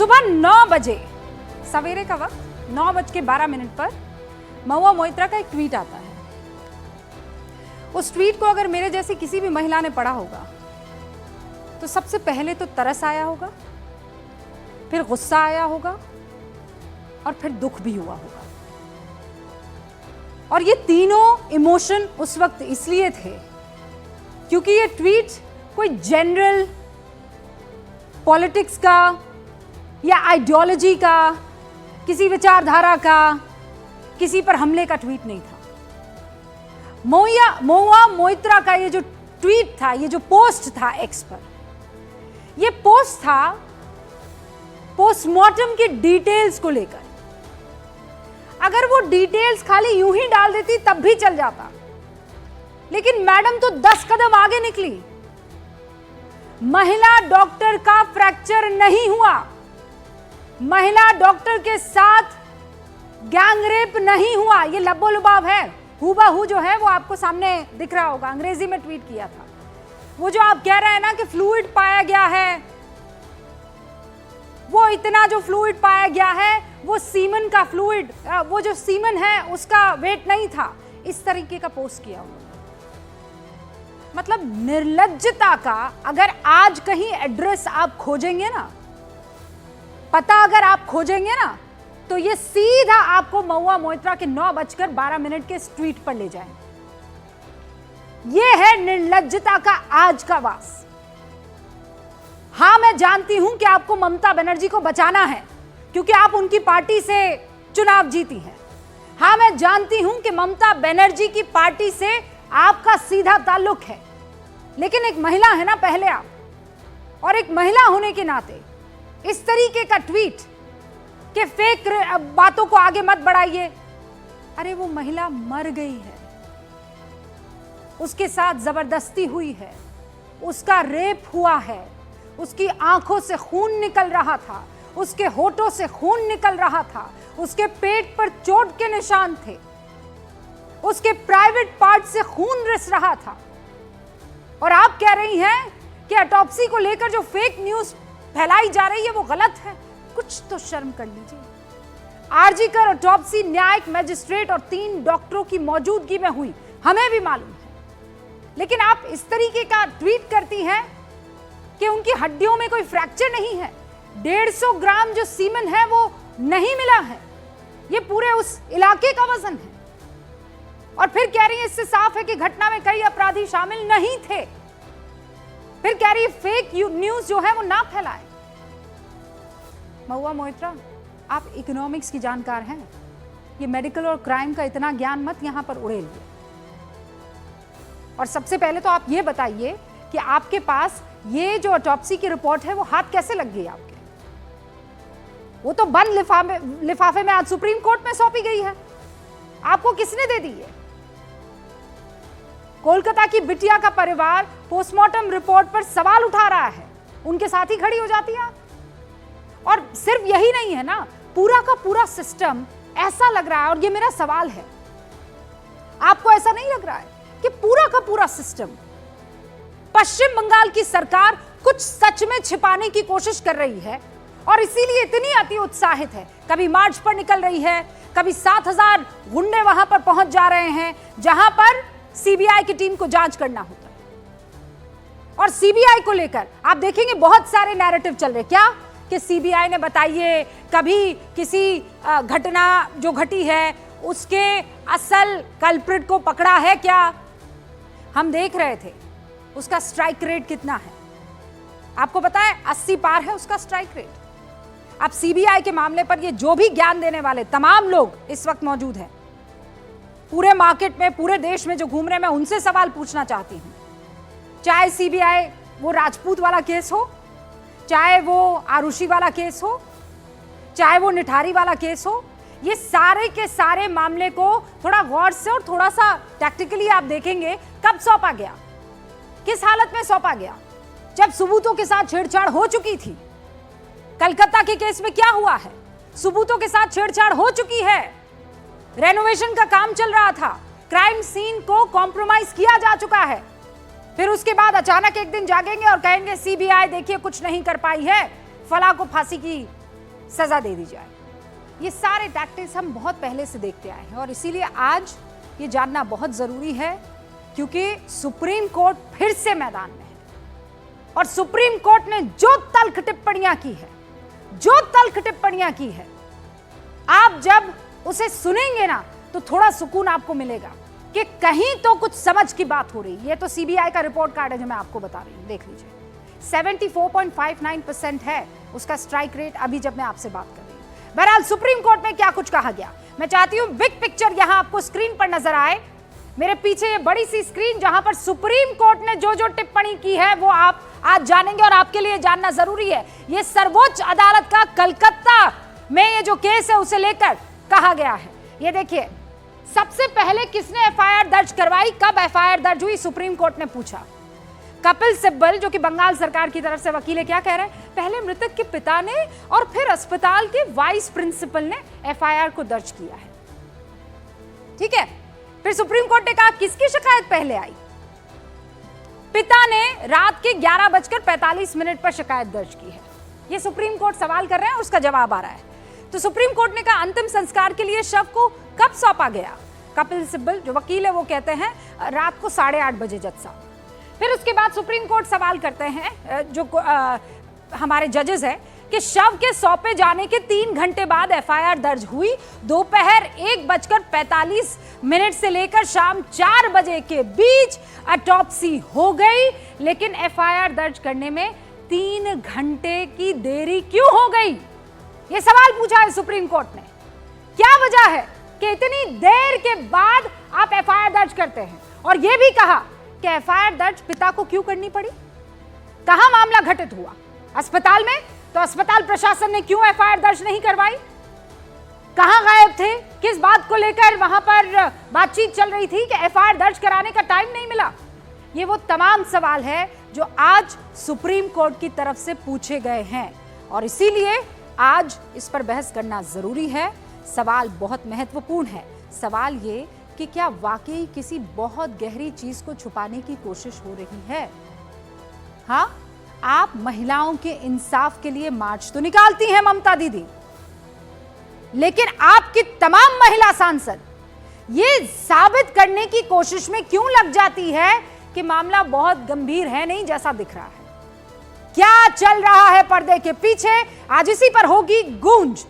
सुबह 9 बजे सवेरे का वक्त 9:12 पर महुआ मोइत्रा का एक ट्वीट आता है। उस ट्वीट को अगर मेरे जैसी किसी भी महिला ने पढ़ा होगा तो सबसे पहले तो तरस आया होगा, फिर गुस्सा आया होगा और फिर दुख भी हुआ होगा। और ये तीनों इमोशन उस वक्त इसलिए थे क्योंकि ये ट्वीट कोई जनरल पॉलिटिक्स का या आइडियोलॉजी का, किसी विचारधारा का, किसी पर हमले का ट्वीट नहीं था। महुआ मोइत्रा का ये जो ट्वीट था, ये जो पोस्ट था एक्स पर, ये पोस्ट था पोस्टमार्टम की डिटेल्स को लेकर। अगर वो डिटेल्स खाली यूं ही डाल देती तब भी चल जाता, लेकिन मैडम तो 10 कदम आगे निकली। महिला डॉक्टर का फ्रैक्चर नहीं हुआ, महिला डॉक्टर के साथ गैंगरेप नहीं हुआ। ये लब्बो-लुबाब है, हूबहू जो है वो आपको सामने दिख रहा होगा। अंग्रेजी में ट्वीट किया था। वो जो आप कह रहे हैं ना कि फ्लूइड पाया गया है, वो इतना जो फ्लूइड पाया गया है वो सीमन का फ्लूइड, वो जो सीमन है उसका वेट नहीं था। इस तरीके का पोस्ट किया हुआ, मतलब निर्लज्जता का अगर आज कहीं एड्रेस आप खोजेंगे ना, पता अगर आप खोजेंगे ना, तो ये सीधा आपको महुआ मोइत्रा के 9:12 के इस ट्वीट पर ले जाए। ये है निर्लज्जता का आज का वास। हां, मैं जानती हूं कि आपको ममता बनर्जी को बचाना है क्योंकि आप उनकी पार्टी से चुनाव जीती हैं। हां, मैं जानती हूं कि ममता बनर्जी की पार्टी से आपका सीधा ताल्लुक है, लेकिन एक महिला है ना पहले आप, और एक महिला होने के नाते इस तरीके का ट्वीट कि फेक बातों को आगे मत बढ़ाइए। अरे वो महिला मर गई है, उसके साथ जबरदस्ती हुई है, उसका रेप हुआ है, उसकी आंखों से खून निकल रहा था, उसके होठों से खून निकल रहा था, उसके पेट पर चोट के निशान थे, उसके प्राइवेट पार्ट से खून रिस रहा था। और आप कह रही हैं कि ऑटोप्सी को लेकर जो फेक न्यूज फैलाई जा रही है वो गलत है। कुछ तो शर्म कर लीजिए। आरजी कर ऑटोप्सी न्यायिक मजिस्ट्रेट और 3 डॉक्टरों की मौजूदगी में हुई, हमें भी मालूम है, लेकिन आप इस तरीके का ट्वीट करती हैं कि उनकी हड्डियों में कोई फ्रैक्चर नहीं है, 150 ग्राम जो सीमन है वो नहीं मिला है, ये पूरे उस इलाके का वजन है। और फिर कह रही है इससे साफ है कि घटना में कई अपराधी शामिल नहीं थे। फिर कह रही है फेक न्यूज जो है वो ना फैलाए। महुआ मोइत्रा, आप इकोनॉमिक्स की जानकार हैं, ये मेडिकल और क्राइम का इतना ज्ञान मत यहां पर उड़ेलिए। और सबसे पहले तो आप ये बताइए कि आपके पास ये जो ऑटोप्सी की रिपोर्ट है वो हाथ कैसे लग गई आपके? वो तो बंद लिफाफे में आज सुप्रीम कोर्ट में सौंपी गई है, आपको किसने दे दी है? कोलकाता की बिटिया का परिवार पोस्टमार्टम रिपोर्ट पर सवाल उठा रहा है, उनके साथ ही खड़ी हो जाती है। और सिर्फ यही नहीं है ना, पूरा का पूरा सिस्टम ऐसा लग रहा है, और ये मेरा सवाल है, आपको ऐसा नहीं लग रहा है कि पूरा का पूरा सिस्टम, पश्चिम बंगाल की सरकार कुछ सच में छिपाने की कोशिश कर रही है और इसीलिए इतनी अति उत्साहित है? कभी मार्च पर निकल रही है, कभी 7000 गुंडे वहां पर पहुंच जा रहे हैं जहां पर सीबीआई की टीम को जांच करना होता है। और सीबीआई को लेकर आप देखेंगे बहुत सारे नैरेटिव चल रहे, क्या कि सीबीआई ने बताइए कभी किसी घटना जो घटी है उसके असल कल्प्रिट को पकड़ा है क्या? हम देख रहे थे उसका स्ट्राइक रेट कितना है, आपको पता है 80 पार है उसका स्ट्राइक रेट। अब सीबीआई के मामले पर ये जो भी ज्ञान देने वाले तमाम लोग इस वक्त मौजूद हैं पूरे मार्केट में, पूरे देश में जो घूम रहे हैं, मैं उनसे सवाल पूछना चाहती हूं। चाहे सीबीआई वो राजपूत वाला केस हो, चाहे वो आरुषि वाला केस हो, चाहे वो निठारी वाला केस हो, ये सारे के सारे मामले को थोड़ा गौर से और थोड़ा सा टैक्टिकली आप देखेंगे कब सौंपा गया, किस हालत में सौंपा गया? जब सबूतों के साथ छेड़छाड़ हो चुकी थी। कलकत्ता के केस में क्या हुआ है? सबूतों के साथ छेड़छाड़ हो चुकी है, रेनोवेशन का काम चल रहा था, क्राइम सीन को कॉम्प्रोमाइज किया जा चुका है। फिर उसके बाद अचानक एक दिन जागेंगे और कहेंगे सीबीआई देखिए कुछ नहीं कर पाई है, फला को फांसी की सजा दे दी जाए। ये सारे टैक्टिक्स हम बहुत पहले से देखते आए हैं और इसीलिए आज ये जानना बहुत जरूरी है, क्योंकि सुप्रीम कोर्ट फिर से मैदान में है और सुप्रीम कोर्ट ने जो तल्ख टिप्पणियां की है, आप जब उसे सुनेंगे ना तो थोड़ा सुकून आपको मिलेगा कि कहीं तो कुछ समझ की बात हो रही है। ये तो सीबीआई का रिपोर्ट कार्ड है जो मैं आपको बता रही हूं, देख लीजिए। 74.59% है उसका स्ट्राइक रेट अभी जब मैं आपसे बात कर रही हूं। बहरहाल सुप्रीम कोर्ट में क्या कुछ कहा गया, मैं चाहती हूं बिग पिक्चर यहां आपको स्क्रीन पर नजर आए। मेरे पीछे ये बड़ी सी स्क्रीन जहां पर सुप्रीम कोर्ट ने जो जो टिप्पणी की है वो आप आज जानेंगे और आपके लिए जानना जरूरी है। ये सर्वोच्च अदालत का कलकत्ता में ये जो केस है उसे लेकर कहा गया है। ये देखिए, सबसे पहले किसने एफआईआर दर्ज करवाई, कब एफआईआर दर्ज हुई, सुप्रीम कोर्ट ने पूछा। कपिल सिब्बल जो कि बंगाल सरकार की तरफ से वकील है, क्या कह रहे हैं, पहले मृतक के पिता ने और फिर अस्पताल के वाइस प्रिंसिपल ने एफआईआर को दर्ज किया है। ठीक है, फिर सुप्रीम कोर्ट ने कहा किसकी शिकायत पहले आई, पिता ने रात के 11:45 पर शिकायत दर्ज की है। ये सुप्रीम कोर्ट सवाल कर रहे हैं और उसका जवाब आ रहा है। तो सुप्रीम कोर्ट ने कहा अंतिम संस्कार के लिए शव को कब सौंपा गया, कपिल सिब्बल जो वकील है वो कहते हैं रात को 8:30 बजे जज साहब। फिर उसके बाद सुप्रीम कोर्ट सवाल करते हैं जो हमारे जजेस हैं कि शव के सौंपे जाने के 3 घंटे बाद एफआईआर दर्ज हुई। दोपहर 1:45 से लेकर शाम 4 बजे के बीच ऑटोप्सी हो गई, लेकिन एफआईआर दर्ज करने में 3 घंटे की देरी क्यों हो गई, यह सवाल पूछा है सुप्रीम कोर्ट ने। क्या वजह है कि इतनी देर के बाद आप एफआईआर दर्ज करते हैं, और यह भी कहा कि एफआईआर दर्ज पिता को क्यों करनी पड़ी, कहां मामला घटित हुआ, अस्पताल में, तो अस्पताल प्रशासन ने क्यों एफआईआर दर्ज नहीं करवाई, कहां गायब थे, किस बात को लेकर वहां पर बातचीत चल रही थी कि एफआईआर दर्ज कराने का टाइम नहीं मिला। ये वो तमाम सवाल है जो आज सुप्रीम कोर्ट की तरफ से पूछे गए हैं और इसीलिए आज इस पर बहस करना जरूरी है। सवाल बहुत महत्वपूर्ण है। सवाल ये कि क्या वाकई किसी बहुत गहरी चीज को छुपाने की कोशिश हो रही है। हाँ, आप महिलाओं के इंसाफ के लिए मार्च तो निकालती हैं ममता दीदी, लेकिन आपकी तमाम महिला सांसद ये साबित करने की कोशिश में क्यों लग जाती है कि मामला बहुत गंभीर है नहीं जैसा दिख रहा है। क्या चल रहा है पर्दे के पीछे, आज इसी पर होगी गूंज।